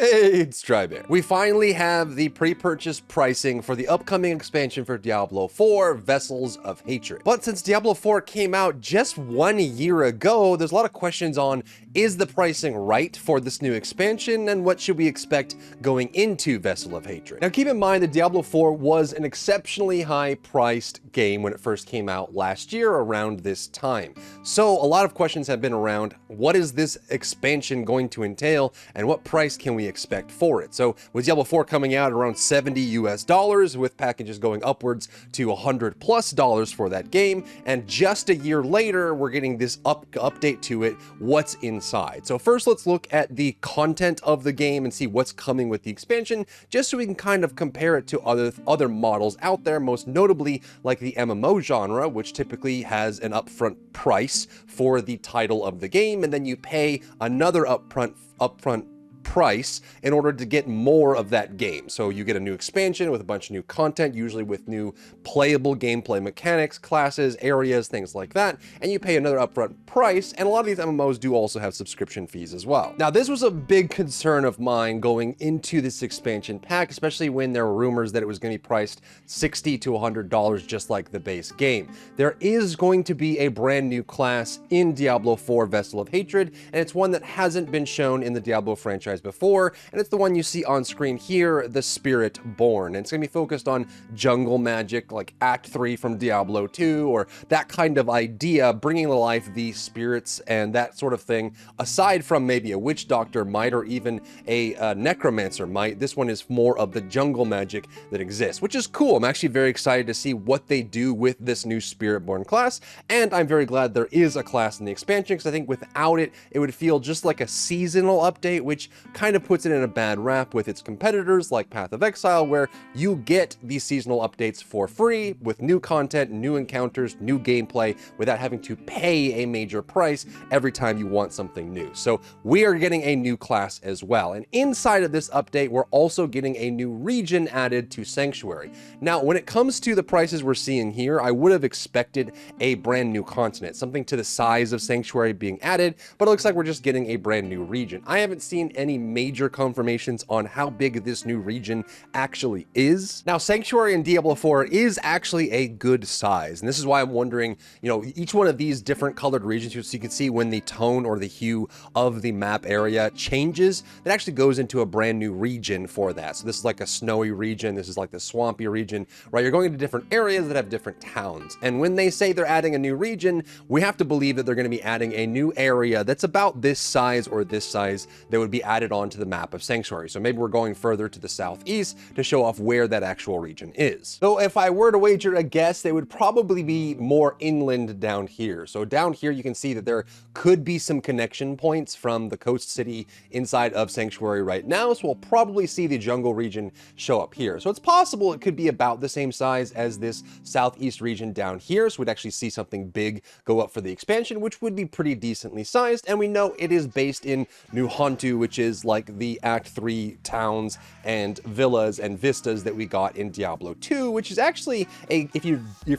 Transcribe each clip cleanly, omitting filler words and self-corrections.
Hey, it's Drybear. We finally have the pre-purchase pricing for the upcoming expansion for Diablo 4, Vessels of Hatred. But since Diablo 4 came out just 1 year ago, there's a lot of questions on, is the pricing right for this new expansion, and what should we expect going into Vessel of Hatred? Now keep in mind that Diablo 4 was an exceptionally high-priced game when it first came out last year around this time. So a lot of questions have been around, what is this expansion going to entail, and what price can we expect for it? So with Diablo 4 coming out around $70 US, with packages going upwards to $100+ for that game, and just a year later, we're getting this update to it, what's inside. So first, let's look at the content of the game and see what's coming with the expansion, just so we can kind of compare it to other models out there, most notably like the MMO genre, which typically has an upfront price for the title of the game, and then you pay another upfront price in order to get more of that game. So you get a new expansion with a bunch of new content, usually with new playable gameplay mechanics, classes, areas, things like that, and you pay another upfront price, and a lot of these MMOs do also have subscription fees as well. Now, this was a big concern of mine going into this expansion pack, especially when there were rumors that it was going to be priced $60 to $100 just like the base game. There is going to be a brand new class in Diablo 4 Vessel of Hatred, and it's one that hasn't been shown in the Diablo franchise before, and it's the one you see on screen here, the Spirit Born. And it's going to be focused on jungle magic, like Act 3 from Diablo 2, or that kind of idea, bringing to life the spirits and that sort of thing, aside from maybe a witch doctor might, or even a necromancer might. This one is more of the jungle magic that exists, which is cool. I'm actually very excited to see what they do with this new Spirit Born class, and I'm very glad there is a class in the expansion, because I think without it, it would feel just like a seasonal update, which kind of puts it in a bad rap with its competitors like Path of Exile, where you get these seasonal updates for free with new content, new encounters, new gameplay, without having to pay a major price every time you want something new. So we are getting a new class as well. And inside of this update, we're also getting a new region added to Sanctuary. Now, when it comes to the prices we're seeing here, I would have expected a brand new continent, something to the size of Sanctuary being added, but it looks like we're just getting a brand new region. I haven't seen any major confirmations on how big this new region actually is. Now, Sanctuary in Diablo 4 is actually a good size, and this is why I'm wondering, you know, each one of these different colored regions, so you can see when the tone or the hue of the map area changes, that actually goes into a brand new region for that. So this is like a snowy region, this is like the swampy region, right? You're going into different areas that have different towns, and when they say they're adding a new region, we have to believe that they're going to be adding a new area that's about this size or this size that would be added onto the map of Sanctuary. So maybe we're going further to the southeast to show off where that actual region is. So if I were to wager a guess, they would probably be more inland down here. So down here, you can see that there could be some connection points from the coast city inside of Sanctuary right now. So we'll probably see the jungle region show up here. So it's possible it could be about the same size as this southeast region down here. So we'd actually see something big go up for the expansion, which would be pretty decently sized. And we know it is based in New Hontu, which is like the Act 3 towns and villas and vistas that we got in Diablo 2, which is actually if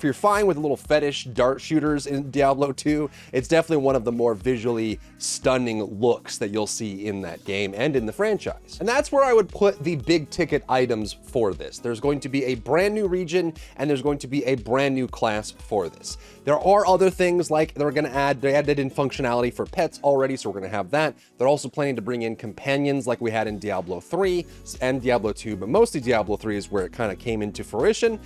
you're fine with little fetish dart shooters in Diablo 2, it's definitely one of the more visually stunning looks that you'll see in that game and in the franchise. And that's where I would put the big ticket items for this. There's going to be a brand new region, and there's going to be a brand new class for this. There are other things like they added in functionality for pets already, so we're going to have that. They're also planning to bring in companions like we had in Diablo 3 and Diablo 2, but mostly Diablo 3 is where it kind of came into fruition,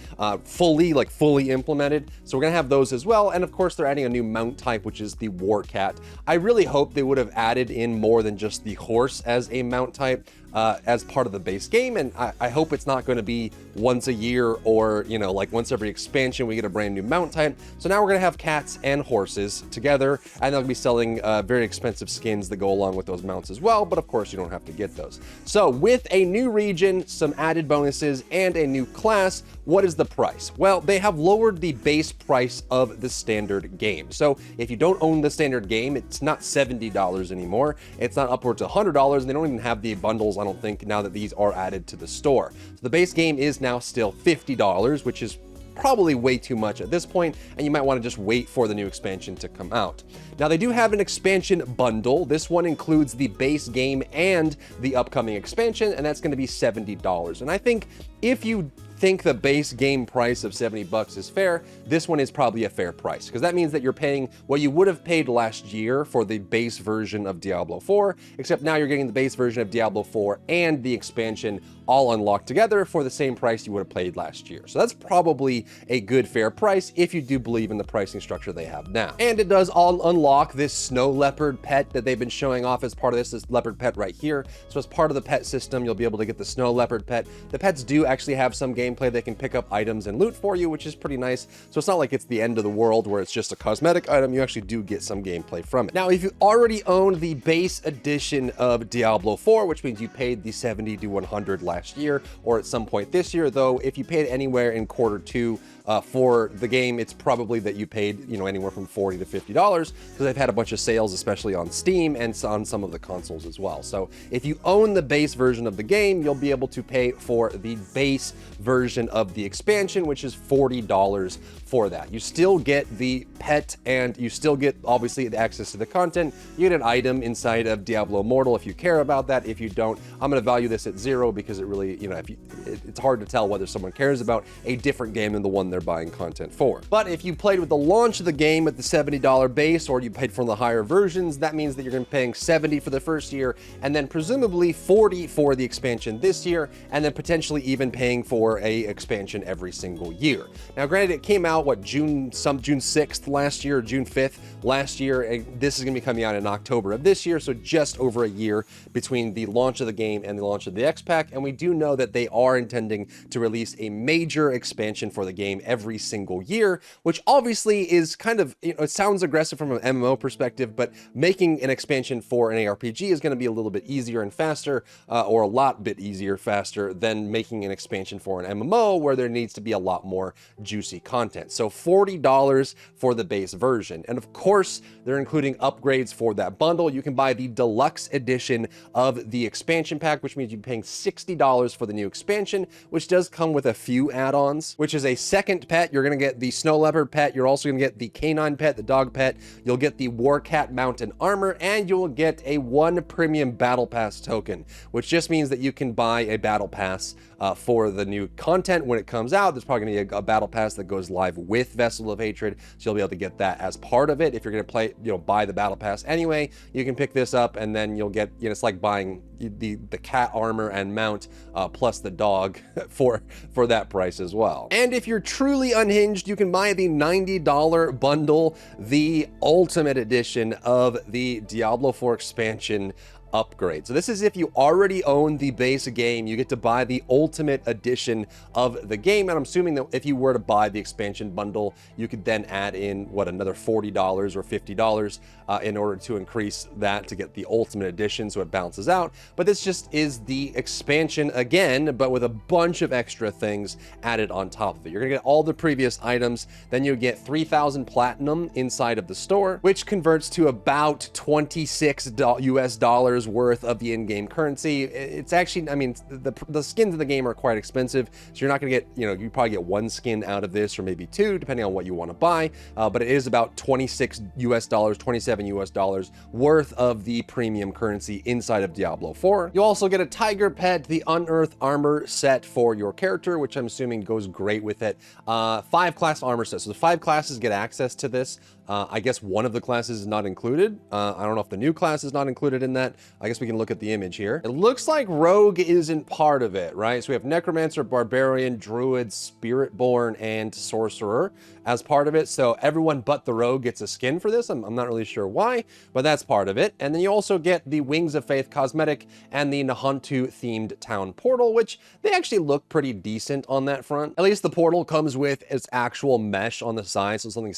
fully implemented. So we're gonna have those as well. And of course, they're adding a new mount type, which is the War Cat. I really hope they would have added in more than just the horse as a mount type. As part of the base game, and I hope it's not going to be once a year, or you know, like once every expansion we get a brand new mount type. So now we're going to have cats and horses together, and they'll be selling very expensive skins that go along with those mounts as well, but of course you don't have to get those. So with a new region, some added bonuses, and a new class, what is the price? Well, they have lowered the base price of the standard game. So if you don't own the standard game, it's not $70 anymore, it's not upwards of $100, and they don't even have the bundles, I don't think, now that these are added to the store. So the base game is now still $50, which is probably way too much at this point, and you might want to just wait for the new expansion to come out. Now, they do have an expansion bundle. This one includes the base game and the upcoming expansion, and that's going to be $70. And I think if you think the base game price of 70 bucks is fair, this one is probably a fair price, because that means that you're paying what you would have paid last year for the base version of Diablo 4, except now you're getting the base version of Diablo 4 and the expansion all unlocked together for the same price you would have paid last year. So that's probably a good fair price if you do believe in the pricing structure they have now. And it does all unlock this snow leopard pet that they've been showing off as part of this leopard pet right here. So as part of the pet system, you'll be able to get the snow leopard pet. The pets do actually have some gameplay. They can pick up items and loot for you, which is pretty nice. So it's not like it's the end of the world where it's just a cosmetic item. You actually do get some gameplay from it. Now, if you already own the base edition of Diablo 4, which means you paid the 70 to 100 last year or at some point this year, though, if you paid anywhere in Q2 for the game, it's probably that you paid, you know, anywhere from $40 to $50, because they've had a bunch of sales, especially on Steam and on some of the consoles as well. So if you own the base version of the game, you'll be able to pay for the base version of the expansion, which is $40 for that. You still get the pet, and you still get, obviously, the access to the content. You get an item inside of Diablo Immortal if you care about that. If you don't, I'm going to value this at 0, because it really, you know, it's hard to tell whether someone cares about a different game than the one they're buying content for. But if you played with the launch of the game at the $70 base, or you paid for the higher versions, that means that you're going to be paying $70 for the first year, and then presumably $40 for the expansion this year, and then potentially even paying for a expansion every single year. Now, granted, it came out, what, June 6th last year, or June 5th last year, and this is going to be coming out in October of this year, so just over a year between the launch of the game and the launch of the X-Pack, and we do know that they are intending to release a major expansion for the game every single year, which obviously is kind of, you know, it sounds aggressive from an MMO perspective, but making an expansion for an ARPG is going to be a little bit easier and faster, or a lot bit easier, faster than making an expansion for an MMO where there needs to be a lot more juicy content. So $40 for the base version. And of course, they're including upgrades for that bundle. You can buy the deluxe edition of the expansion pack, which means you're paying $60 for the new expansion, which does come with a few add-ons, which is a second pet. You're going to get the snow leopard pet. You're also going to get the canine pet, the dog pet. You'll get the war cat mountain armor, and you'll get a 1 premium battle pass token, which just means that you can buy a battle pass for the new content when it comes out. There's probably going to be a battle pass that goes live with Vessel of Hatred, so you'll be able to get that as part of it. If you're going to play, you know, buy the battle pass anyway, you can pick this up, and then you'll get, you know, it's like buying the cat armor and mount plus the dog for that price as well. And if you're truly unhinged, you can buy the $90 bundle, the ultimate edition of the Diablo 4 expansion upgrade. So this is if you already own the base game, you get to buy the ultimate edition of the game. And I'm assuming that if you were to buy the expansion bundle, you could then add in, what, another $40 or $50 in order to increase that to get the ultimate edition, so it balances out. But this just is the expansion again, but with a bunch of extra things added on top of it. You're gonna get all the previous items, then you get 3,000 platinum inside of the store, which converts to about $26 US worth of the in-game currency. It's actually, I mean, the skins in the game are quite expensive, so you're not gonna get, you know, you probably get 1 skin out of this, or maybe 2, depending on what you want to buy. But it is about $26 US, $27 US worth of the premium currency inside of Diablo 4. You also get a tiger pet, the unearthed armor set for your character, which I'm assuming goes great with it. 5 class armor sets, so the 5 classes get access to this. I guess one of the classes is not included. I don't know if the new class is not included in that. I guess we can look at the image here. It looks like Rogue isn't part of it, right? So we have Necromancer, Barbarian, Druid, Spiritborn, and Sorcerer as part of it. So everyone but the Rogue gets a skin for this. I'm not really sure why, but that's part of it. And then you also get the Wings of Faith cosmetic and the Nahantu themed town portal, which they actually look pretty decent on that front. At least the portal comes with its actual mesh on the side, so something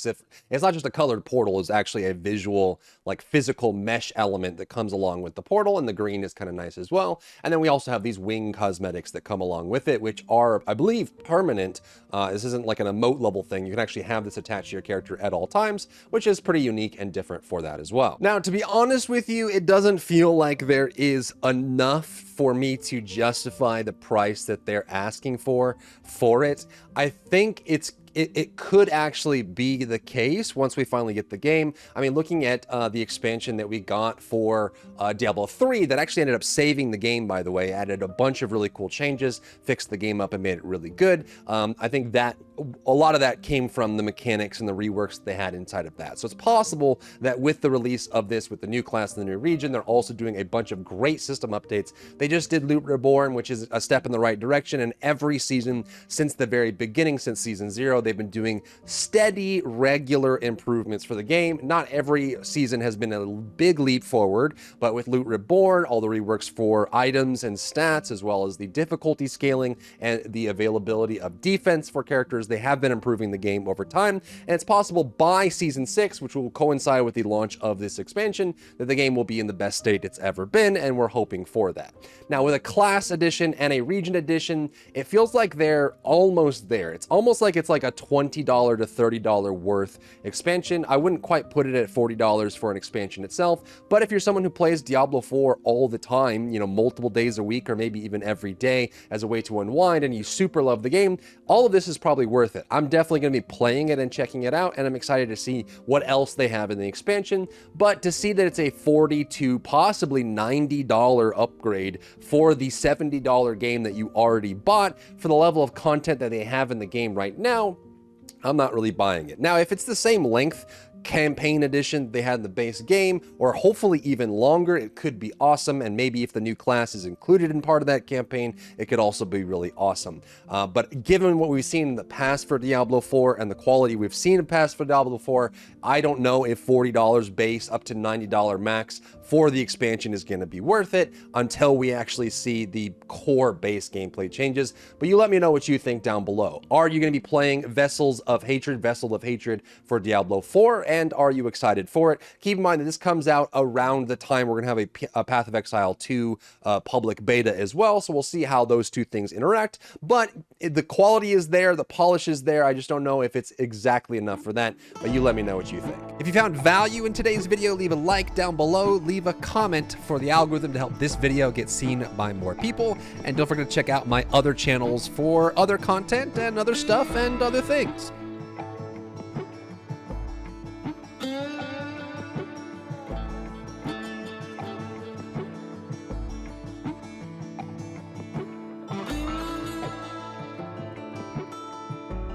it's not just a colored portal, is actually a visual, like physical mesh element that comes along with the portal, and the green is kind of nice as well. And then we also have these wing cosmetics that come along with it, which are, I believe, permanent. This isn't like an emote level thing. You can actually have this attached to your character at all times, which is pretty unique and different for that as well. Now, to be honest with you, it doesn't feel like there is enough for me to justify the price that they're asking for it. I think it's it could actually be the case once we finally get the game. I mean, looking at the expansion that we got for Diablo 3, that actually ended up saving the game, by the way, added a bunch of really cool changes, fixed the game up and made it really good. I think that a lot of that came from the mechanics and the reworks they had inside of that. So it's possible that with the release of this, with the new class and the new region, they're also doing a bunch of great system updates. They just did Loot Reborn, which is a step in the right direction, and every season since the very beginning, since season 0, they've been doing steady, regular improvements for the game. Not every season has been a big leap forward, but with Loot Reborn, all the reworks for items and stats, as well as the difficulty scaling and the availability of defense for characters, they have been improving the game over time. And it's possible by season 6, which will coincide with the launch of this expansion, that the game will be in the best state it's ever been, and we're hoping for that. Now, with a class edition and a region edition, it feels like they're almost there. It's almost like it's like a $20 to $30 worth expansion. I wouldn't quite put it at $40 for an expansion itself, but if you're someone who plays Diablo 4 all the time, you know, multiple days a week or maybe even every day as a way to unwind, and you super love the game, all of this is probably worth it. I'm definitely going to be playing it and checking it out, and I'm excited to see what else they have in the expansion. But to see that it's a $40 to possibly $90 upgrade for the $70 game that you already bought, for the level of content that they have in the game right now, I'm not really buying it. Now, if it's the same length campaign edition they had in the base game, or hopefully even longer, it could be awesome. And maybe if the new class is included in part of that campaign, it could also be really awesome. But given what we've seen in the past for Diablo 4 and the quality we've seen in the past for Diablo 4, I don't know if $40 base up to $90 max for the expansion is going to be worth it until we actually see the core base gameplay changes. But you let me know what you think down below. Are you going to be playing Vessel of Hatred for Diablo 4? And are you excited for it? Keep in mind that this comes out around the time we're going to have a Path of Exile 2 public beta as well. So we'll see how those two things interact. But the quality is there, the polish is there. I just don't know if it's exactly enough for that. But you let me know what you think. If you found value in today's video, leave a like down below. Leave a comment for the algorithm to help this video get seen by more people. And don't forget to check out my other channels for other content and other stuff and other things.